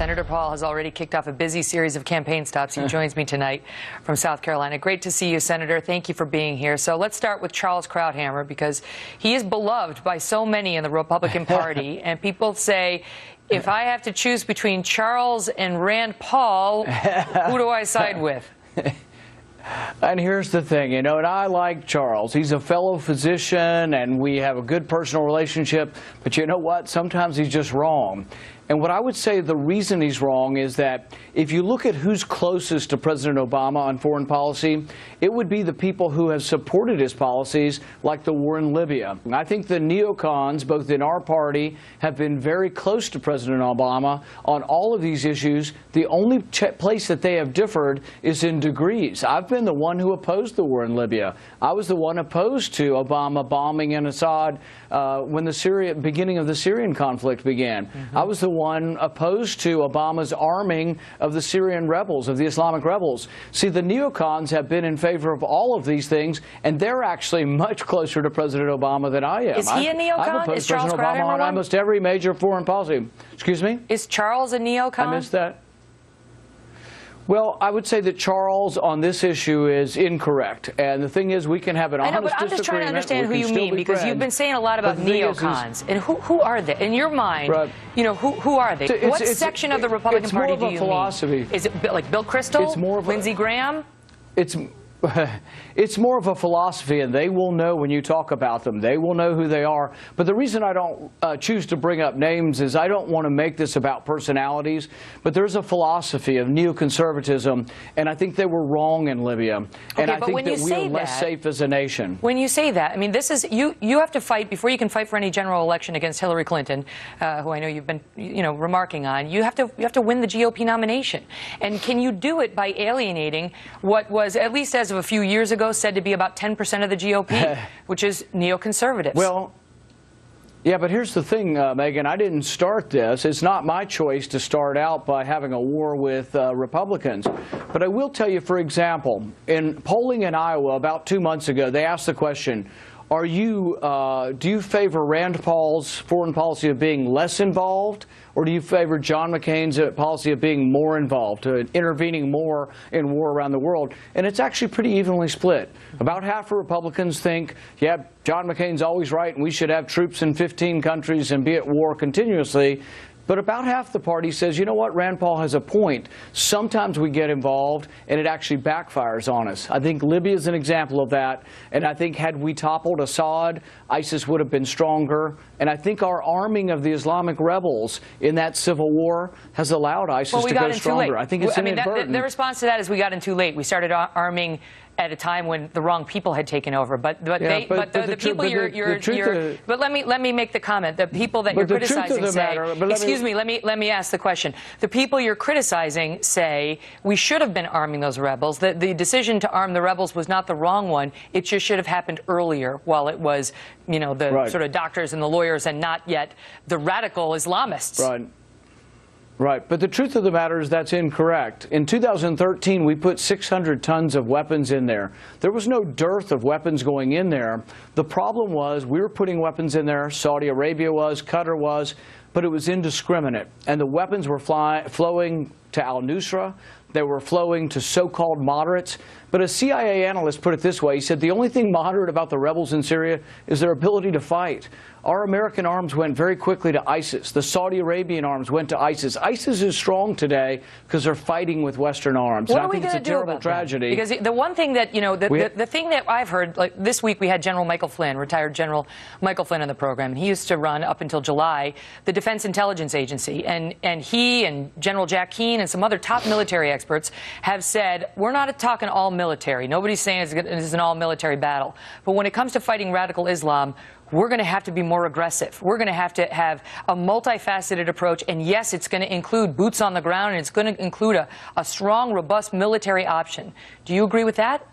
Senator Paul has already kicked off a busy series of campaign stops. He joins me tonight from South Carolina. Great to see you, Senator. Thank you for being here. So let's start with Charles Krauthammer, because he is beloved by so many in the Republican Party. And people say, if I have to choose between Charles and Rand Paul, who do I side with? And here's the thing, and I like Charles. He's a fellow physician, and we have a good personal relationship. But you know what? Sometimes he's just wrong. And what I would say the reason he's wrong is that if you look at who's closest to President Obama on foreign policy, it would be the people who have supported his policies, like the war in Libya. And I think the neocons, both in our party, have been very close to President Obama on all of these issues. The only place that they have differed is in degrees. I've been the one who opposed the war in Libya. I was the one opposed to Obama bombing in Assad when the beginning of the Syrian conflict began. I was the one opposed to Obama's arming of the Syrian rebels, of the Islamic rebels. See, the neocons have been in favor of all of these things, and they're actually much closer to President Obama than I am. Is he a neocon? I've opposed Is Charles President Obama on almost every major foreign policy. Excuse me? Is Charles a neocon? I missed that. Well, I would say that Charles on this issue is incorrect. And the thing is, we can have an honest disagreement. I'm just trying to understand who you mean, because you've been saying a lot about neocons. And who are they? In your mind, right. Who are they? What section of the Republican Party do you mean? It's more of a philosophy. Is it like Bill Kristol? It's more of Lindsey Graham? It's more of a philosophy, and they will know when you talk about them. They will know who they are. But the reason I don't choose to bring up names is I don't want to make this about personalities. But there's a philosophy of neoconservatism, and I think they were wrong in Libya. And I think that we are less safe as a nation. When you say that, I mean, this is you have to fight before you can fight for any general election against Hillary Clinton, who I know you've been remarking on. You have to win the GOP nomination. And can you do it by alienating what was, at least as of a few years ago, said to be about 10% of the GOP, which is neoconservatives? Well, yeah, but here's the thing, Megyn. I didn't start this. It's not my choice to start out by having a war with Republicans. But I will tell you, for example, in polling in Iowa about 2 months ago, they asked the question, do you favor Rand Paul's foreign policy of being less involved, or do you favor John McCain's policy of being more involved, intervening more in war around the world? And it's actually pretty evenly split. About half of Republicans think, yeah, John McCain's always right and we should have troops in 15 countries and be at war continuously. But about half the party says, you know what, Rand Paul has a point. Sometimes we get involved and it actually backfires on us. I think Libya is an example of that. And I think had we toppled Assad, ISIS would have been stronger. And I think our arming of the Islamic rebels in that civil war has allowed ISIS to go stronger. I think it's inadvertent. The response to that is we got in too late. We started arming at a time when the wrong people had taken over, but let me make the comment. The people that you're criticizing say, excuse me, let me ask the question. The people you're criticizing say we should have been arming those rebels. The decision to arm the rebels was not the wrong one. It just should have happened earlier, while it was, the sort of doctors and the lawyers, and not yet the radical Islamists. Right. Right, but the truth of the matter is that's incorrect. In 2013, we put 600 tons of weapons in there. There was no dearth of weapons going in there. The problem was we were putting weapons in there. Saudi Arabia was, Qatar was, but it was indiscriminate. And the weapons were flowing to al-Nusra. They were flowing to so-called moderates. But a CIA analyst put it this way. He said, the only thing moderate about the rebels in Syria is their ability to fight. Our American arms went very quickly to ISIS. The Saudi Arabian arms went to ISIS. ISIS is strong today because they're fighting with Western arms. What are we going to do about tragedy? Because the one thing that, the thing that I've heard, like this week we had General Michael Flynn, retired General Michael Flynn on the program. And he used to run, up until July, the Defense Intelligence Agency. And he and General Jack Keane and some other top military experts have said, we're not talking all military. Nobody's saying it's an all-military battle. But when it comes to fighting radical Islam, we're going to have to be more aggressive. We're going to have a multifaceted approach. And yes, it's going to include boots on the ground, and it's going to include a strong, robust military option. Do you agree with that?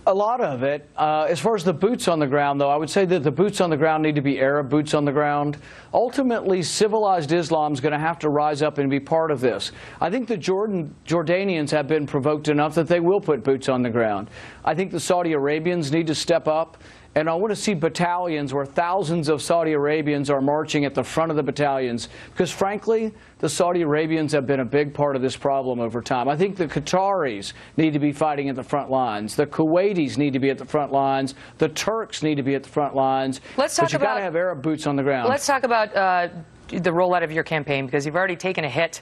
A lot of it. As far as the boots on the ground, though, I would say that the boots on the ground need to be Arab boots on the ground. Ultimately, civilized Islam is going to have to rise up and be part of this. I think the Jordanians have been provoked enough that they will put boots on the ground. I think the Saudi Arabians need to step up. And I want to see battalions where thousands of Saudi Arabians are marching at the front of the battalions. Because frankly, the Saudi Arabians have been a big part of this problem over time. I think the Qataris need to be fighting at the front lines. The Kuwaitis need to be at the front lines. The Turks need to be at the front lines. Let's talk but you've got to have Arab boots on the ground. Let's talk about the rollout of your campaign, because you've already taken a hit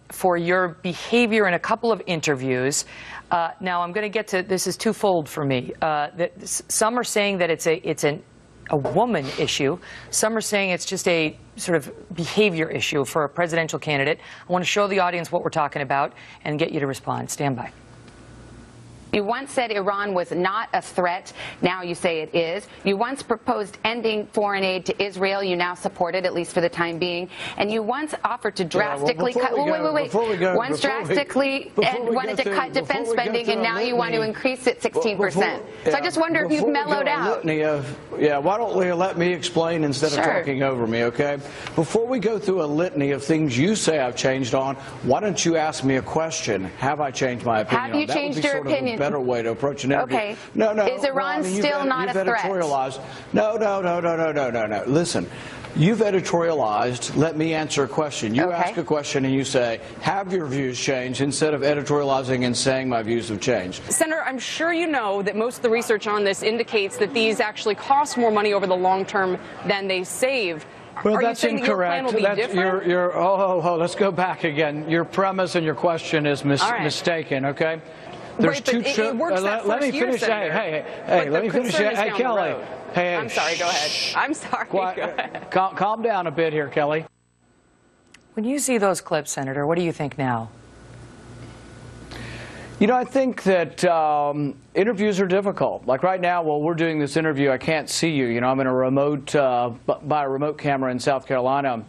for your behavior in a couple of interviews. Now, I'm going to get to this is twofold for me. Some are saying that it's a woman issue. Some are saying it's just a sort of behavior issue for a presidential candidate. I want to show the audience what we're talking about and get you to respond. Stand by. You once said Iran was not a threat. Now you say it is. You once proposed ending foreign aid to Israel. You now support it, at least for the time being. And you once offered to drastically cut. Once drastically wanted to cut defense spending, and now you want to increase it 16%. So I just wonder if you've mellowed out. Why don't we let me explain instead of talking over me, okay? Before we go through a litany of things you say I've changed on, why don't you ask me a question? Have I changed my opinion? Have you changed your opinion? Better way to approach an interview. Okay. No. Is Iran still not a threat? No. Listen, you've editorialized. Let me answer a question. You ask a question and you say, have your views changed, instead of editorializing and saying my views have changed. Senator, I'm sure you know that most of the research on this indicates that these actually cost more money over the long term than they save. Well, Are that's you saying incorrect. That your plan will be different? Let's go back again. Your premise and your question is mistaken, okay? There's it works that first year, Senator. Hey, let me finish. Hey, Kelly. Hey, I'm sorry, go ahead. I'm sorry, go ahead. Calm down a bit here, Kelly. When you see those clips, Senator, what do you think now? You know, I think that interviews are difficult. Like right now, while we're doing this interview, I can't see you. You know, I'm in a remote, by a remote camera in South Carolina.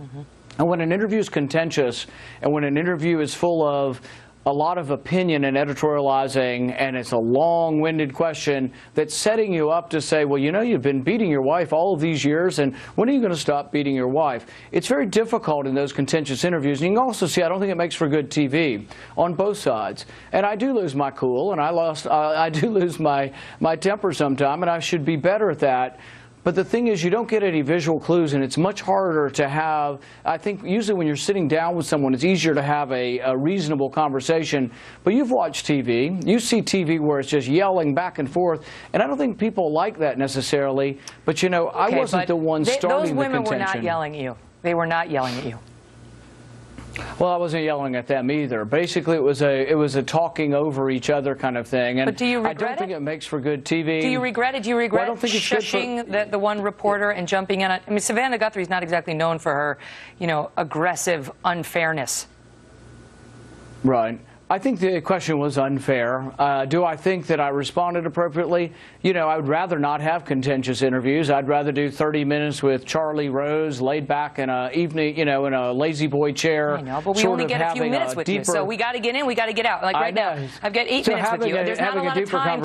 And when an interview is contentious, and when an interview is full of a lot of opinion and editorializing, and it's a long-winded question that's setting you up to say, well, you know, you've been beating your wife all of these years, and when are you going to stop beating your wife? It's very difficult in those contentious interviews. And you can also see, I don't think it makes for good TV on both sides. And I do lose my cool, and I do lose my temper sometime, and I should be better at that. But the thing is, you don't get any visual clues, and it's much harder to have. I think usually when you're sitting down with someone, it's easier to have a reasonable conversation. But you've watched TV. You see TV where it's just yelling back and forth, and I don't think people like that necessarily. But, you know, I wasn't the one starting the contention. Those women were not yelling at you. They were not yelling at you. Well, I wasn't yelling at them either. Basically, it was a talking over each other kind of thing. And but do you regret I don't think it makes for good TV. Do you regret it? Do you regret shushing the one reporter and jumping in? I mean, Savannah Guthrie's not exactly known for her, you know, aggressive unfairness. Right. I think the question was unfair. Do I think that I responded appropriately? You know, I would rather not have contentious interviews. I'd rather do 30 minutes with Charlie Rose, laid back in a evening, you know, in a lazy boy chair. I know, but we only get a few minutes with you, so we got to get in, we got to get out. Like right now, I've got 8 minutes with you, and there's not a lot of time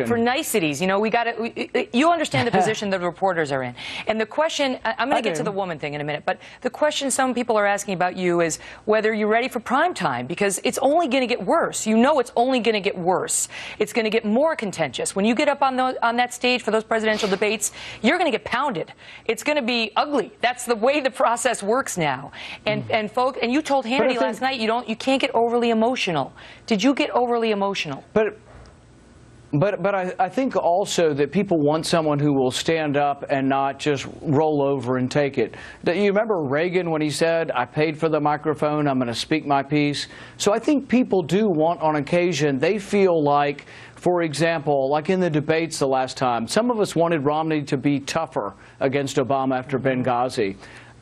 for niceties. You know, we got to. You understand the position the reporters are in, and the question. I'm going to get to the woman thing in a minute, but the question some people are asking about you is whether you're ready for prime time, because it's only going to get worse. You know, it's only going to get worse. It's going to get more contentious. When you get up on that stage for those presidential debates, you're going to get pounded. It's going to be ugly. That's the way the process works now. And folks, and you told Hannity last night you can't get overly emotional. Did you get overly emotional? But I think also that people want someone who will stand up and not just roll over and take it. You remember Reagan when he said, I paid for the microphone, I'm going to speak my piece? So I think people do want, on occasion, they feel like, for example, like in the debates the last time, some of us wanted Romney to be tougher against Obama after Benghazi.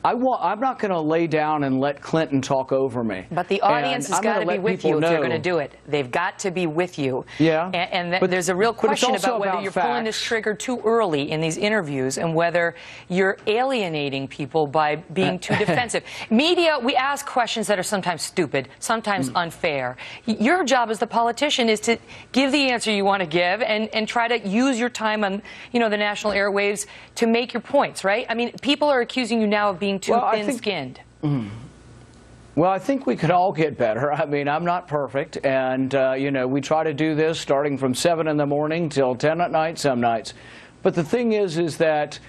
I'm not going to lay down and let Clinton talk over me. But the audience has got to be with you if you're going to do it. They've got to be with you. Yeah. And there's a real question about whether you're pulling this trigger too early in these interviews and whether you're alienating people by being too defensive. Media, we ask questions that are sometimes stupid, sometimes unfair. Your job as the politician is to give the answer you want to give and try to use your time on, you know, the national airwaves to make your points, right? I mean, people are accusing you now of being too thin-skinned. Well, I think we could all get better. I mean, I'm not perfect, and you know, we try to do this starting from 7 in the morning till 10 at night some nights. But the thing is that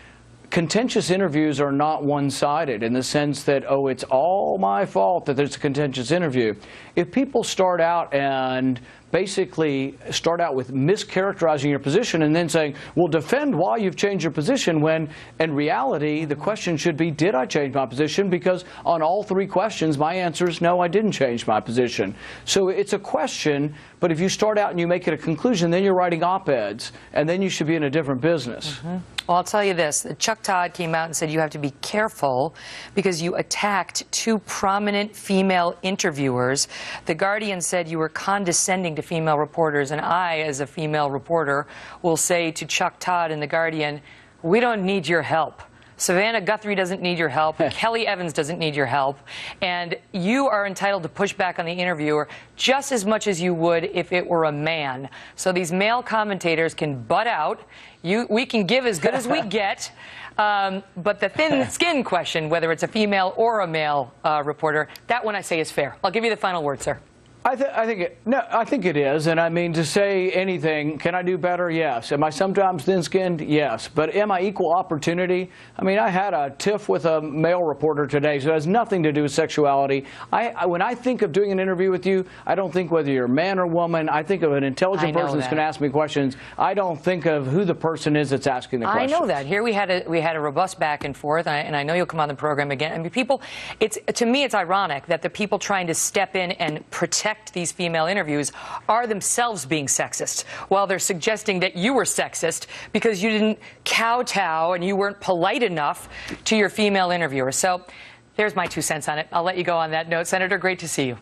contentious interviews are not one-sided in the sense that, oh, it's all my fault that there's a contentious interview. If people start out and basically start out with mischaracterizing your position and then saying, well, defend why you've changed your position, when in reality the question should be, did I change my position? Because on all three questions my answer is no, I didn't change my position. So it's a question, but if you start out and you make it a conclusion, then you're writing op-eds, and then you should be in a different business. Well, I'll tell you this. Chuck Todd came out and said you have to be careful because you attacked two prominent female interviewers. The Guardian said you were condescending to female reporters, and I, as a female reporter, will say to Chuck Todd in The Guardian, we don't need your help. Savannah Guthrie doesn't need your help. Kelly Evans doesn't need your help. And you are entitled to push back on the interviewer just as much as you would if it were a man. So these male commentators can butt out. We can give as good as we get. But the thin skin question, whether it's a female or a male reporter, that one I say is fair. I'll give you the final word, sir. I think it is, and I mean, to say anything, can I do better? Yes. Am I sometimes thin-skinned? Yes. But am I equal opportunity? I mean, I had a tiff with a male reporter today, so it has nothing to do with sexuality. When I think of doing an interview with you, I don't think whether you're a man or woman. I think of an intelligent person that's going to ask me questions. I don't think of who the person is that's asking the question. I know that. Here we had a robust back and forth, and I know you'll come on the program again. I mean, people, to me, it's ironic that the people trying to step in and protect these female interviews are themselves being sexist, while they're suggesting that you were sexist because you didn't kowtow and you weren't polite enough to your female interviewer. So there's my 2 cents on it. I'll let you go on that note. Senator, great to see you.